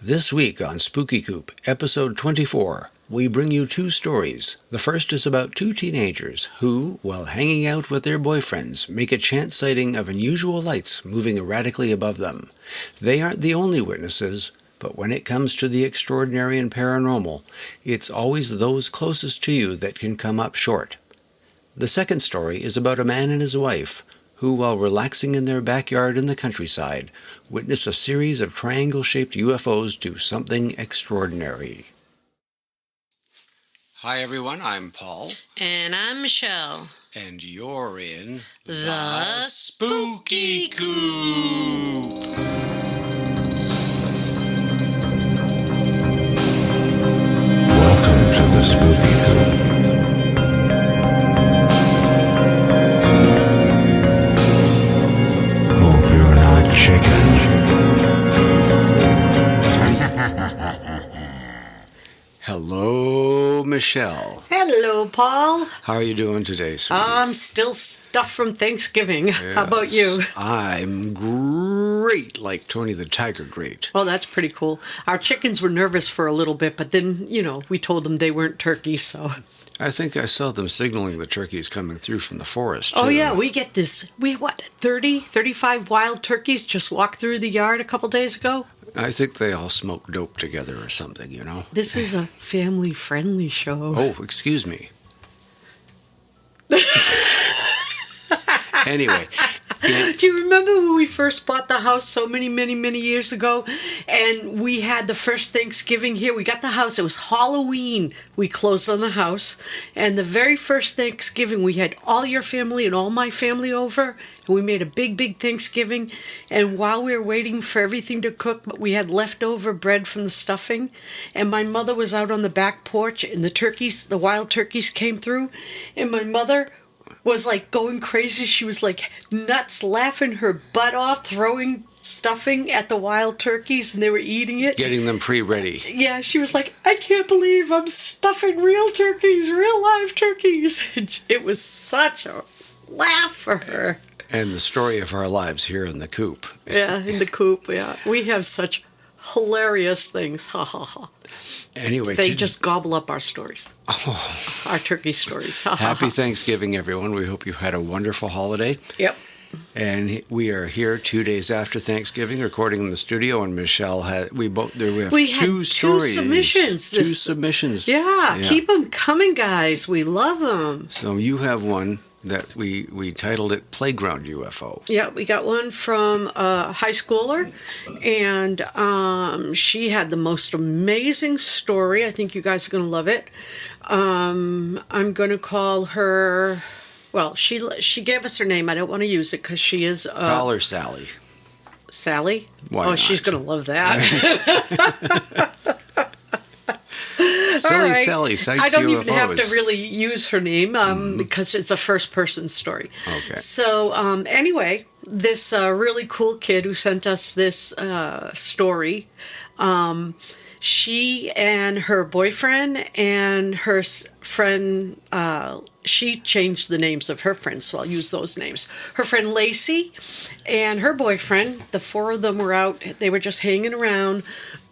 This week on Spooky Coop, episode 24, we bring you two stories. The first is about two teenagers who, while hanging out with their boyfriends, make a chance sighting of unusual lights moving erratically above them. They aren't the only witnesses, but when it comes to the extraordinary and paranormal, it's always those closest to you that can come up short. The second story is about a man and his wife who, while relaxing in their backyard in the countryside, witness a series of triangle-shaped UFOs do something extraordinary. Hi everyone, I'm Paul. And I'm Michelle. And you're in The Spooky Coop. Welcome to the Spooky Coop. Hello, Michelle. Hello, Paul. How are you doing today, sweetie? I'm still stuffed from Thanksgiving. Yes. How about you? I'm great, like Tony the Tiger great. Oh, that's pretty cool. Our chickens were nervous for a little bit, but then, we told them they weren't turkeys, so... I think I saw them signaling the turkeys coming through from the forest, too. Oh, yeah, we get this, 35 wild turkeys just walked through the yard a couple days ago? I think they all smoke dope together or something, This is a family-friendly show. Oh, excuse me. Anyway. Do you remember when we first bought the house so many years ago? And we had the first Thanksgiving here. We got the house. It was Halloween. We closed on the house. And the very first Thanksgiving, we had all your family and all my family over. And we made a big Thanksgiving. And while we were waiting for everything to cook, we had leftover bread from the stuffing. And my mother was out on the back porch, and the wild turkeys came through. And my mother was like going crazy. She was like nuts, laughing her butt off, throwing stuffing at the wild turkeys, and they were eating it. Getting them pre-ready. Yeah, she was like, I can't believe I'm stuffing real turkeys, real live turkeys. And it was such a laugh for her. And the story of our lives here in the coop. Yeah, in the coop, yeah. We have such hilarious things. Ha ha ha. Anyway, they just gobble up our stories. Oh. Our turkey stories. Happy Thanksgiving, everyone. We hope you had a wonderful holiday. Yep. And we are here 2 days after Thanksgiving, recording in the studio. And Michelle we have two stories. Submissions. Two submissions. Yeah, keep them coming, guys. We love them. So you have one that we titled it Playground UFO. Yeah, we got one from a high schooler, and she had the most amazing story. I think you guys are going to love it. I'm going to call her, well, she gave us her name. I don't want to use it because she is... call her Sally. Sally? Why not? She's going to love that. Silly right. Sally cites I don't UFOs. even have to really use her name because it's a first-person story. Okay. So anyway, this really cool kid who sent us this story, she and her boyfriend and her friend, she changed the names of her friends, so I'll use those names. Her friend Lacey and her boyfriend, the four of them were out. They were just hanging around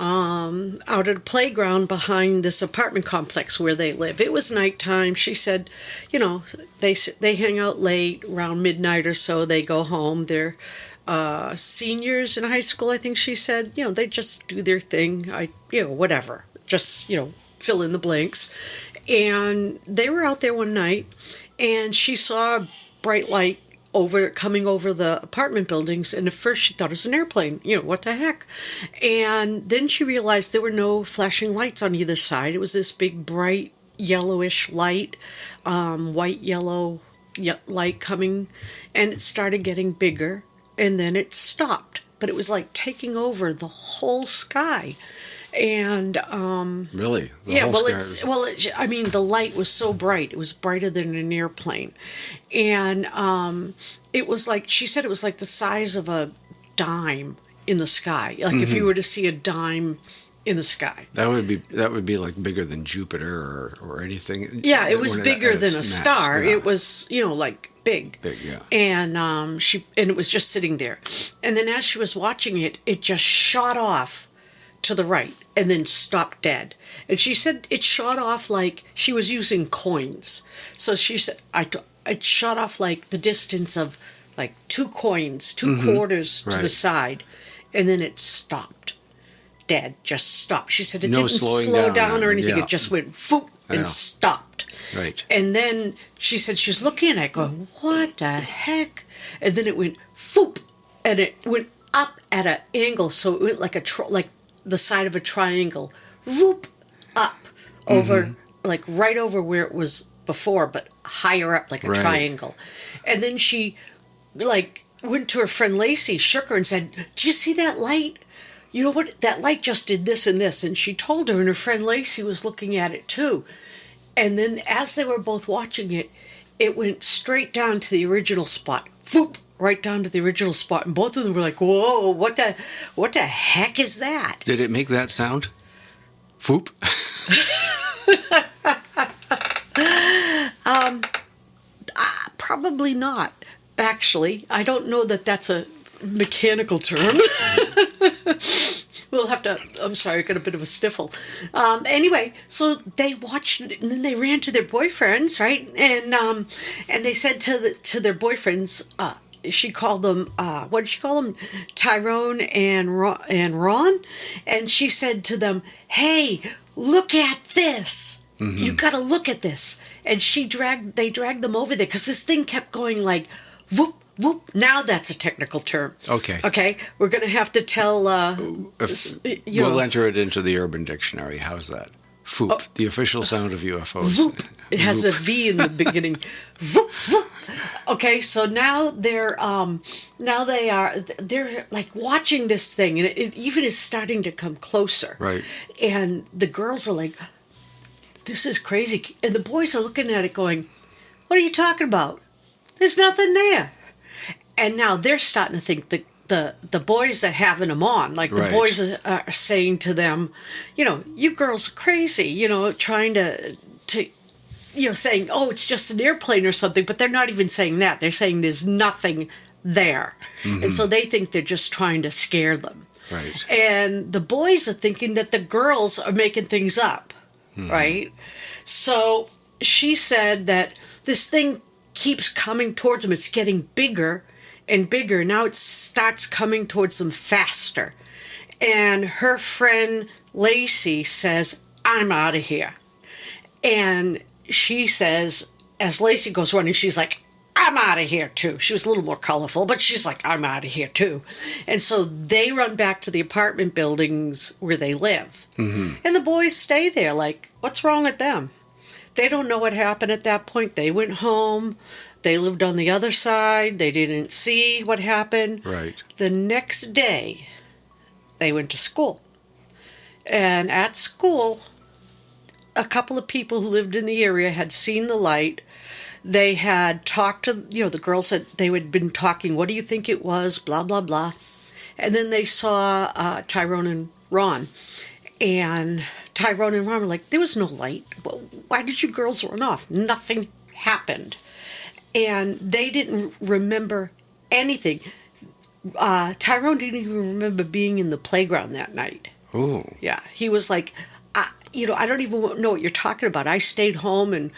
out at a playground behind this apartment complex where they live. It was nighttime. She said, they hang out late, around midnight or so. They go home. They're seniors in high school, I think she said. They just do their thing. Whatever. Just, fill in the blanks. And they were out there one night, and she saw a bright light coming over the apartment buildings, and at first she thought it was an airplane. What the heck? And then she realized there were no flashing lights on either side. It was this big bright yellowish light, white yellow light coming, and it started getting bigger, and then it stopped, but it was like taking over the whole sky. And really, the light was so bright. It was brighter than an airplane, and it was like, she said, it was like the size of a dime in the sky. Like if you were to see a dime in the sky, that would be like bigger than Jupiter or anything. Yeah, it was bigger than a star. Yeah. It was like big. Big, yeah. And it was just sitting there, and then as she was watching it, it just shot off to the right and then stopped dead. And she said it shot off like she was using coins. So she said it shot off like the distance of like 2 coins, 2 quarters to the side, and then it stopped. Dead, just stopped. She said it didn't slow down or anything. It just went foop and stopped. Right. And then she said she was looking at it going, what the heck? And then it went foop, and it went up at an angle, so it went like like the side of a triangle, whoop, up over, like right over where it was before, but higher up like a triangle. And then she like went to her friend Lacey, shook her and said, do you see that light? You know what? That light just did this and this. And she told her, and her friend Lacey was looking at it too. And then as they were both watching it, it went straight down to the original spot. Whoop, right down to the original spot. And both of them were like, whoa, what the heck is that? Did it make that sound? Whoop. Probably not, actually. I don't know that that's a mechanical term. We'll have to, I'm sorry, I got a bit of a sniffle. Anyway, so they watched it, and then they ran to their boyfriends, right? And they said to their boyfriends, she called them, what did she call them? Tyrone and Ron. And she said to them, hey, look at this. You got to look at this. And they dragged them over there because this thing kept going like, whoop, whoop. Now that's a technical term. Okay. We're going to have to tell. We'll enter it into the Urban Dictionary. How's that? Foop, the official sound of UFOs. Whoop. It has a V in the beginning. Whoop, whoop. Okay, so now they're like watching this thing, and it even is starting to come closer. Right. And the girls are like, this is crazy. And the boys are looking at it going, what are you talking about? There's nothing there. And now they're starting to think that the boys are having them on. Like the boys are saying to them, you girls are crazy, trying to saying, oh, it's just an airplane or something. But they're not even saying that. They're saying there's nothing there. And so they think they're just trying to scare them. Right. And the boys are thinking that the girls are making things up. Right? So she said that this thing keeps coming towards them. It's getting bigger and bigger. Now it starts coming towards them faster. And her friend Lacey says, I'm out of here. And she says, as Lacey goes running, she's like, I'm out of here too. She was a little more colorful, but she's like, I'm out of here too. And so they run back to the apartment buildings where they live. And the boys stay there like, what's wrong with them? They don't know what happened at that point. They went home. They lived on the other side. They didn't see what happened. Right. The next day, they went to school. And at school, a couple of people who lived in the area had seen the light. They had talked to, the girls said they had been talking, what do you think it was, blah, blah, blah. And then they saw Tyrone and Ron. And Tyrone and Ron were like, there was no light. Why did you girls run off? Nothing happened. And they didn't remember anything. Tyrone didn't even remember being in the playground that night. Oh. Yeah, he was like, I don't even know what you're talking about. I stayed home and,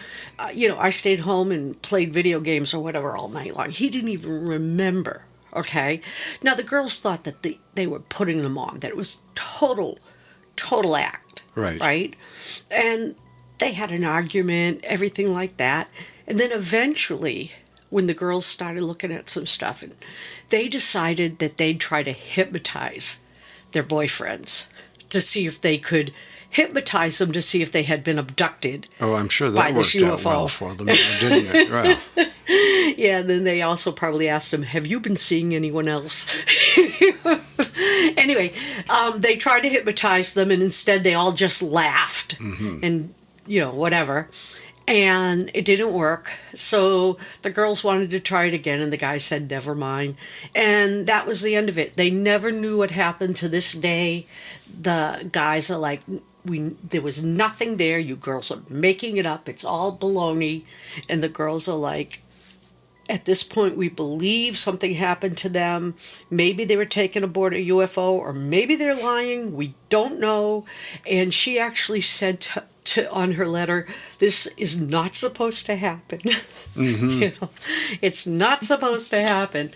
played video games or whatever all night long. He didn't even remember, okay? Now, the girls thought that they were putting them on, that it was total act. Right. Right? And they had an argument, everything like that. And then eventually, when the girls started looking at some stuff, and they decided that they'd try to hypnotize their boyfriends to see if they could hypnotize them to see if they had been abducted. Oh, I'm sure that worked out well for them, didn't it? Right. Yeah, and then they also probably asked them, have you been seeing anyone else? Anyway, they tried to hypnotize them, and instead they all just laughed and, whatever. And it didn't work. So the girls wanted to try it again, and the guy said, never mind. And that was the end of it. They never knew what happened to this day. The guys are like, there was nothing there. You girls are making it up. It's all baloney. And the girls are like, at this point, we believe something happened to them. Maybe they were taken aboard a UFO, or maybe they're lying. We don't know. And she actually said on her letter, this is not supposed to happen. Mm-hmm. It's not supposed to happen.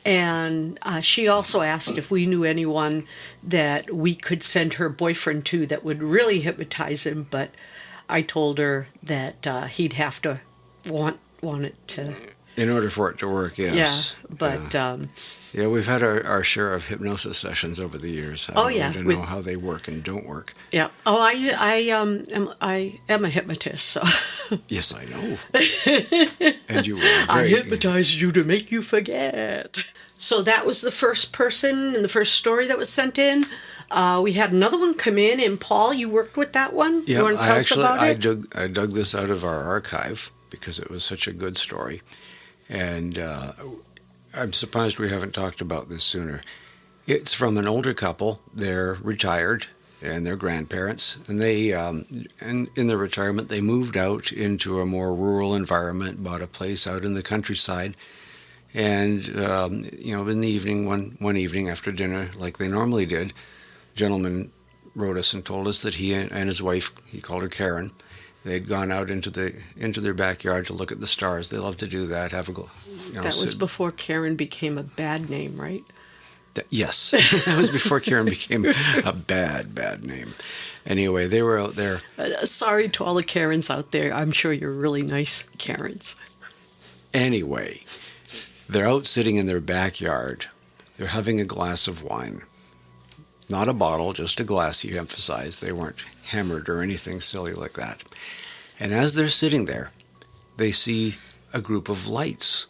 And she also asked if we knew anyone that we could send her boyfriend to that would really hypnotize him. But I told her that he'd have to want it to. In order for it to work, yes. Yeah, but yeah, we've had our share of hypnosis sessions over the years. Oh yeah, to know how they work and don't work. Yeah. Oh, I am a hypnotist. So. Yes, I know. And you were I hypnotized you to make you forget. So that was the first person and the first story that was sent in. We had another one come in, and Paul, you worked with that one. Yeah, you want to tell us about it? I dug this out of our archive because it was such a good story. And I'm surprised we haven't talked about this sooner. It's from an older couple. They're retired, and they're grandparents. And they, in their retirement, they moved out into a more rural environment, bought a place out in the countryside. And, in the evening, one evening after dinner, like they normally did, a gentleman wrote us and told us that he and his wife, he called her Karen, they'd gone out into their backyard to look at the stars. They love to do that. That was before Karen became a bad name, right? Yes, that was before Karen became a bad name. Anyway, they were out there. Sorry to all the Karens out there. I'm sure you're really nice Karens. Anyway, they're out sitting in their backyard. They're having a glass of wine. Not a bottle, just a glass, he emphasized. They weren't hammered or anything silly like that. And as they're sitting there, they see a group of lights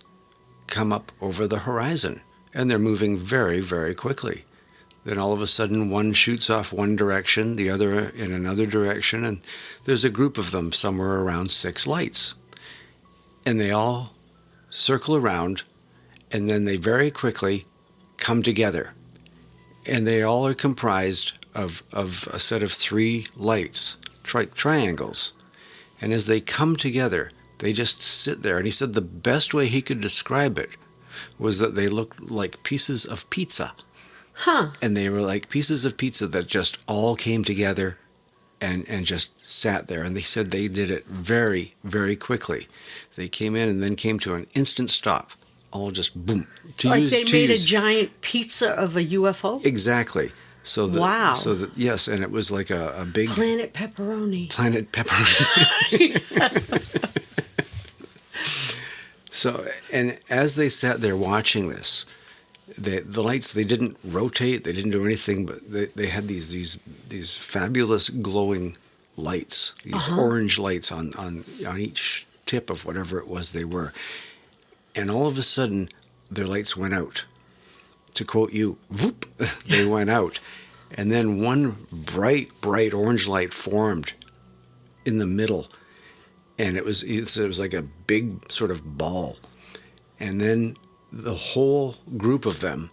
come up over the horizon. And they're moving very, very quickly. Then all of a sudden, one shoots off one direction, the other in another direction, and there's a group of them, somewhere around 6 lights. And they all circle around, and then they very quickly come together. And they all are comprised of a set of 3 lights, triangles. And as they come together, they just sit there. And he said the best way he could describe it was that they looked like pieces of pizza. Huh. And they were like pieces of pizza that just all came together and just sat there. And they said they did it very, very quickly. They came in and then came to an instant stop. All just boom. They made a giant pizza of a UFO? Exactly. Wow. Yes, and it was like a big... Planet Pepperoni. So, and as they sat there watching this, the lights, they didn't rotate, they didn't do anything, but they had these fabulous glowing lights, these orange lights on each tip of whatever it was they were. And all of a sudden, their lights went out. To quote you, whoop, they went out. And then one bright orange light formed in the middle. And it was like a big sort of ball. And then the whole group of them,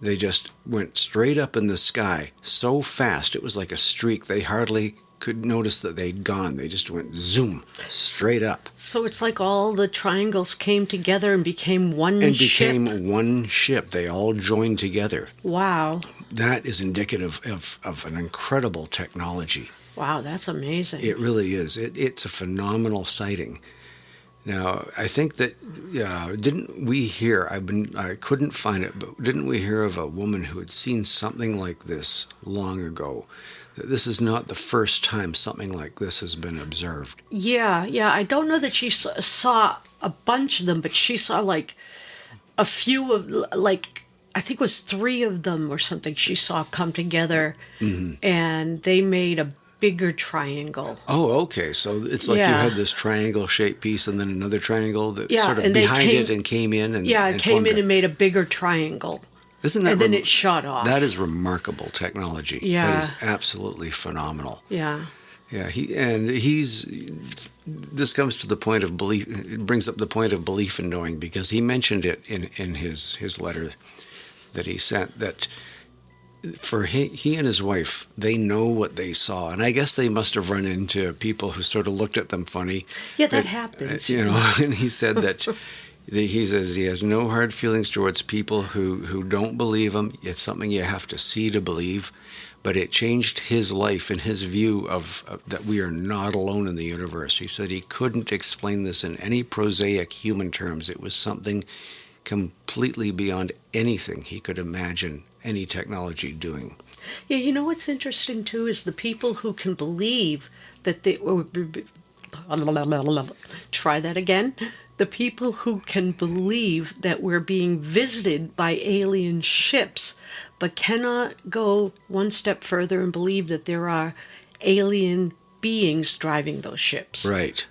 they just went straight up in the sky so fast. It was like a streak. They hardly could notice that they'd gone. They just went zoom, straight up. So it's like all the triangles came together and became one ship? And became one ship. They all joined together. Wow. That is indicative of an incredible technology. Wow, that's amazing. It really is. It's a phenomenal sighting. Now, I think that, didn't we hear, I couldn't find it, but didn't we hear of a woman who had seen something like this long ago? This is not the first time something like this has been observed. Yeah. I don't know that she saw a bunch of them, but she saw like a few of, like, I think it was 3 of them or something she saw come together, and they made a bigger triangle. Oh, okay. So it's like you had this triangle-shaped piece and then another triangle that sort of behind it and came in and it came in and made a bigger triangle. Isn't that? And then it shot off. That is remarkable technology. Yeah. That is absolutely phenomenal. Yeah. Yeah. This comes to the point of belief. It brings up the point of belief in knowing, because he mentioned it in his letter that he sent, that for he and his wife, they know what they saw, and I guess they must have run into people who sort of looked at them funny. Yeah, that happens. And he said that he says he has no hard feelings towards people who don't believe him. It's something you have to see to believe, but it changed his life and his view of that we are not alone in the universe. He said he couldn't explain this in any prosaic human terms. It was something completely beyond anything he could imagine any technology doing. Yeah, you know what's interesting too is the people who can believe that they try that again. The people who can believe that we're being visited by alien ships, but cannot go one step further and believe that there are alien beings driving those ships. Right.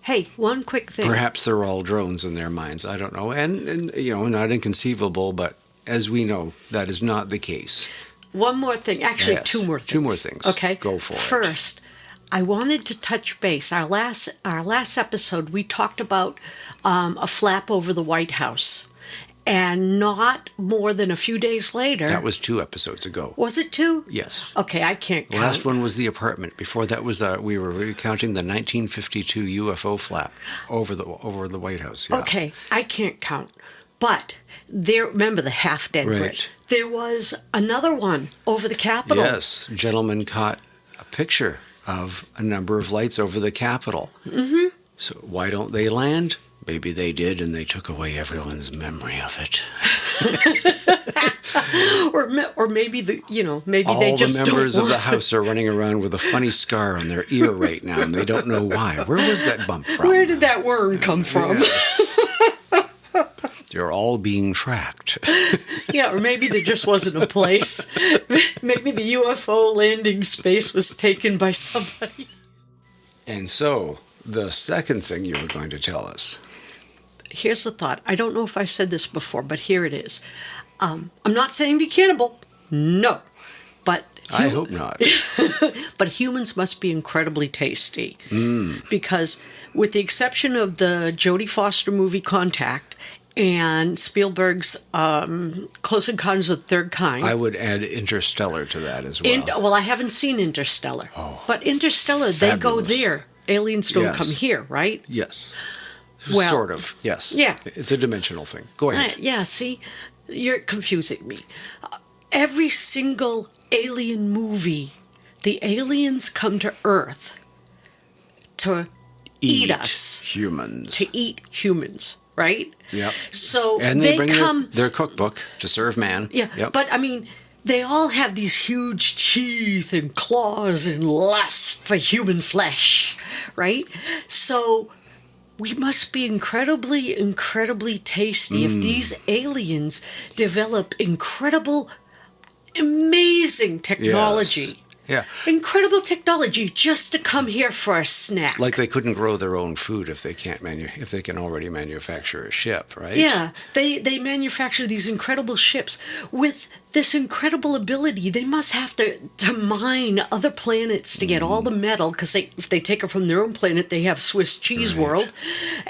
Hey, one quick thing. Perhaps they're all drones in their minds. I don't know. And not inconceivable, but as we know, that is not the case. One more thing. Actually, Yes. two more things. Two more things. Okay. Go for it. First, I wanted to touch base. Our last episode, we talked about a flap over the White House. And not more than a few days later... That was 2 episodes ago. Was it 2? Yes. Okay, I can't count. The last one was the apartment. Before that was we were recounting the 1952 UFO flap over the White House. Yeah. Okay, I can't count. But remember the half-dead Right. Brit. There was another one over the Capitol. Yes, a gentleman caught a picture of a number of lights over the Capitol. Mm-hmm. So why don't they land? Maybe they did, and they took away everyone's memory of it. or maybe All they just the members don't of the want- House are running around with a funny scar on their ear right now, and they don't know why. Where was that bump from? Where did that worm come from? Yes. You're all being tracked. Yeah, or maybe there just wasn't a place. Maybe the UFO landing space was taken by somebody. And so, the second thing you were going to tell us. Here's the thought. I don't know if I said this before, but here it is. I'm not saying be cannibal. No. But I hope not. but humans must be incredibly tasty. Because with the exception of the Jodie Foster movie Contact and Spielberg's Close Encounters of the Third Kind. I would add Interstellar to that as well. Well, I haven't seen Interstellar. Oh, but Interstellar, they go fabulous. there. Aliens don't Yes. come here, right? Yes. Well, sort of, yes. yeah. It's a dimensional thing. Go ahead. Yeah, see, you're confusing me. Every single alien movie, the aliens come to Earth to eat us. Humans. To eat humans, right? Yep. So And they they bring come... their cookbook to serve man. Yeah, Yep. but I mean, they all have these huge teeth and claws and lust for human flesh, right? So we must be incredibly, incredibly tasty if these aliens develop incredible, amazing technology. Yes. Yeah. Incredible technology just to come here for a snack. Like they couldn't grow their own food if they can't if they can already manufacture a ship, right? Yeah, they manufacture these incredible ships. With this incredible ability, they must have to mine other planets to get all the metal, because if they take it from their own planet, they have Swiss cheese Right. world.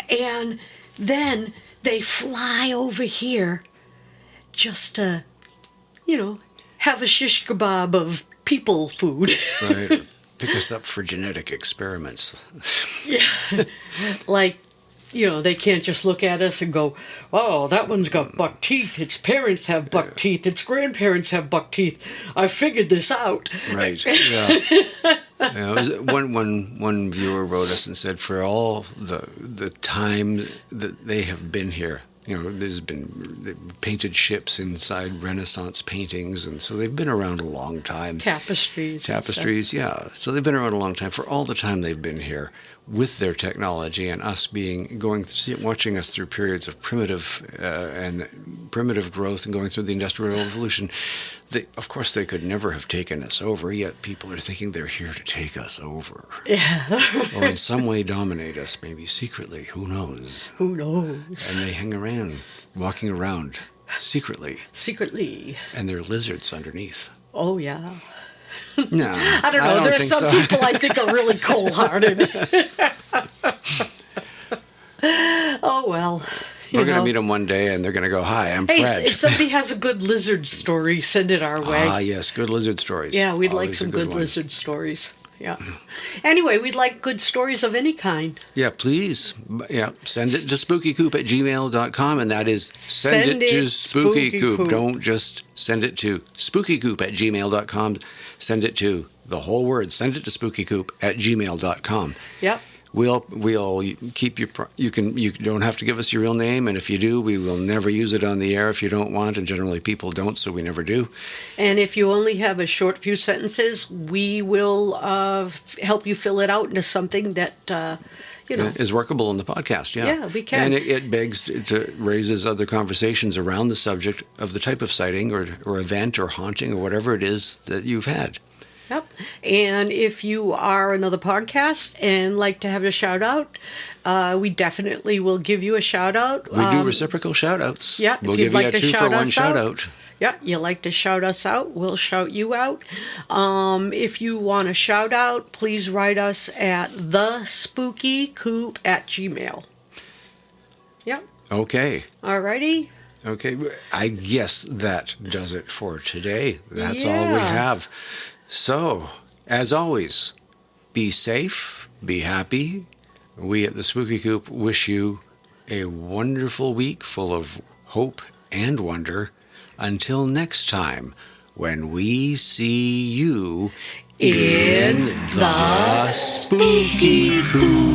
And then they fly over here just to, have a shish kebab of people food. Right. Pick us up for genetic experiments. Yeah. Like, they can't just look at us and go, oh, that one's got buck teeth. Its parents have buck teeth. Its grandparents have buck teeth. I figured this out. Right. Yeah. It was one viewer wrote us and said, for all the time that they have been here, there's been painted ships inside Renaissance paintings, and so they've been around a long time. Tapestries, yeah. So they've been around a long time. For all the time they've been here with their technology, and us watching us through periods of primitive growth and going through the Industrial Revolution. Of course, they could never have taken us over, yet people are thinking they're here to take us over. Yeah. Or in some way dominate us, maybe secretly. Who knows? Who knows? And they hang around, walking around secretly. Secretly. And they're lizards underneath. Oh, yeah. No, I don't know. There are think some so. people I think are really cold-hearted. Oh, well. We're going to meet them one day, and they're going to go, "Hi, I'm Hey, Fred." if somebody has a good lizard story, send it our way. Ah, yes, good lizard stories. Yeah, we'd like Always a some good one. lizard stories. Yeah. Anyway, we'd like good stories of any kind. Yeah, please. Yeah, send it to spookycoop@gmail.com, and that is send it to spookycoop. Don't just send it to spookycoop@gmail.com. Send it to the whole word. Send it to spookycoop@gmail.com. Yep. We'll keep you don't have to give us your real name, and if you do, we will never use it on the air if you don't want, and generally people don't, so we never do. And if you only have a short few sentences, we will help you fill it out into something that is workable in the podcast. Yeah, we can. And it raises other conversations around the subject of the type of sighting or event or haunting or whatever it is that you've had. Yep. And if you are another podcast and like to have a shout out, we definitely will give you a shout out. We do reciprocal shout outs. Yeah. We'll give you a 2-for-1 shout out. Yeah, you like to shout us out, we'll shout you out. If you want a shout out, please write us at thespookycoop@gmail. Yep. Okay. Alrighty. Okay. I guess that does it for today. That's all we Yeah. have. So, as always, be safe, be happy. We at the Spooky Coop wish you a wonderful week full of hope and wonder. Until next time, when we see you in the Spooky Coop.